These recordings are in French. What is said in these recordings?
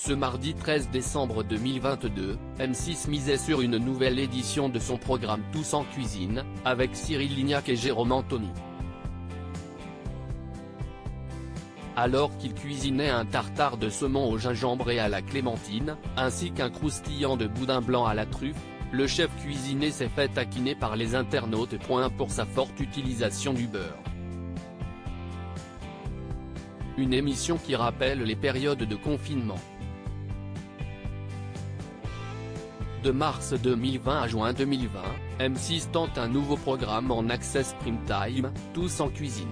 Ce mardi 13 décembre 2022, M6 misait sur une nouvelle édition de son programme Tous en cuisine, avec Cyril Lignac et Jérôme Anthony. Alors qu'il cuisinait un tartare de saumon au gingembre et à la clémentine, ainsi qu'un croustillant de boudin blanc à la truffe, le chef cuisinier s'est fait taquiner par les internautes. Pour sa forte utilisation du beurre. Une émission qui rappelle les périodes de confinement. De mars 2020 à juin 2020, M6 tente un nouveau programme en access prime time, Tous en cuisine.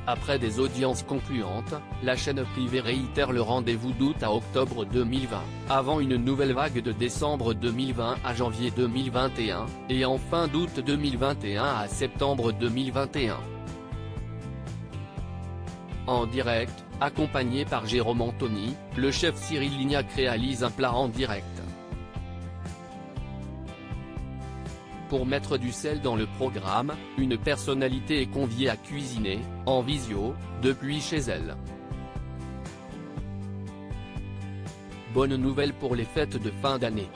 Après des audiences concluantes, la chaîne privée réitère le rendez-vous d'août à octobre 2020, avant une nouvelle vague de décembre 2020 à janvier 2021, et enfin d'août 2021 à septembre 2021. En direct, accompagné par Jérôme Anthony, le chef Cyril Lignac réalise un plat en direct. Pour mettre du sel dans le programme, une personnalité est conviée à cuisiner, en visio, depuis chez elle. Bonne nouvelle pour les fêtes de fin d'année.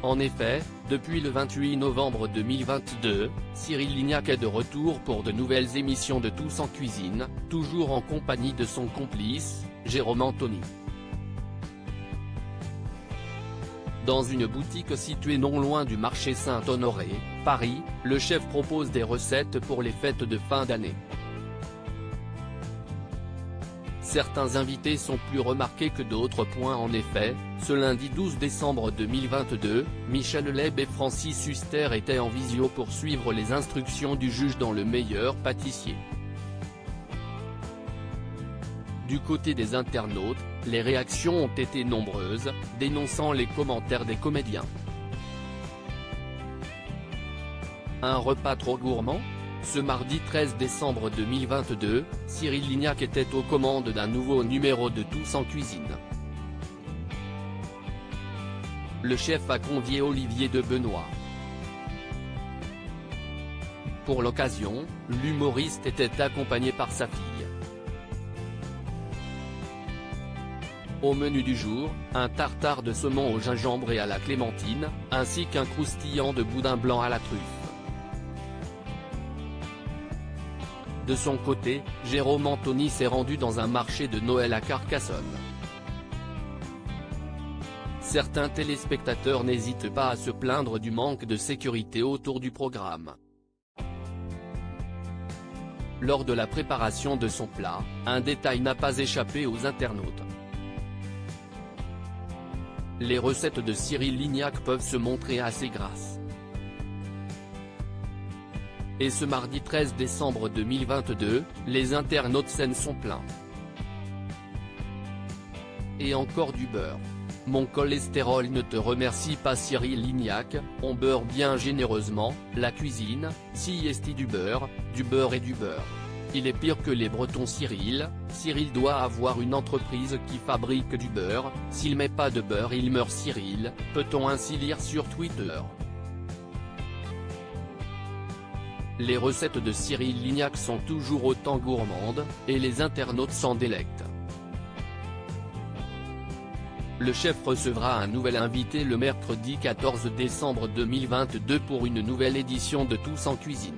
En effet, depuis le 28 novembre 2022, Cyril Lignac est de retour pour de nouvelles émissions de Tous en cuisine, toujours en compagnie de son complice, Jérôme Anthony. Dans une boutique située non loin du marché Saint-Honoré, Paris, le chef propose des recettes pour les fêtes de fin d'année. Certains invités sont plus remarqués que d'autres. En effet, ce lundi 12 décembre 2022, Michel Leb et Francis Huster étaient en visio pour suivre les instructions du juge dans Le Meilleur Pâtissier. Du côté des internautes, les réactions ont été nombreuses, dénonçant les commentaires des comédiens. Un repas trop gourmand ? Ce mardi 13 décembre 2022, Cyril Lignac était aux commandes d'un nouveau numéro de Tous en cuisine. Le chef a convié Olivier de Benoît. Pour l'occasion, l'humoriste était accompagné par sa fille. Au menu du jour, un tartare de saumon au gingembre et à la clémentine, ainsi qu'un croustillant de boudin blanc à la truffe. De son côté, Jérôme Anthony s'est rendu dans un marché de Noël à Carcassonne. Certains téléspectateurs n'hésitent pas à se plaindre du manque de sécurité autour du programme. Lors de la préparation de son plat, un détail n'a pas échappé aux internautes. Les recettes de Cyril Lignac peuvent se montrer assez grasses. Et ce mardi 13 décembre 2022, les internautes s'en sont pleins. Et encore du beurre. Mon cholestérol ne te remercie pas. Cyril Lignac, on beurre bien généreusement, la cuisine, si esti du beurre et du beurre. Il est pire que les Bretons. Cyril doit avoir une entreprise qui fabrique du beurre, s'il met pas de beurre il meurt. Cyril, peut-on ainsi lire sur Twitter. Les recettes de Cyril Lignac sont toujours autant gourmandes, et les internautes s'en délectent. Le chef recevra un nouvel invité le mercredi 14 décembre 2022 pour une nouvelle édition de Tous en cuisine.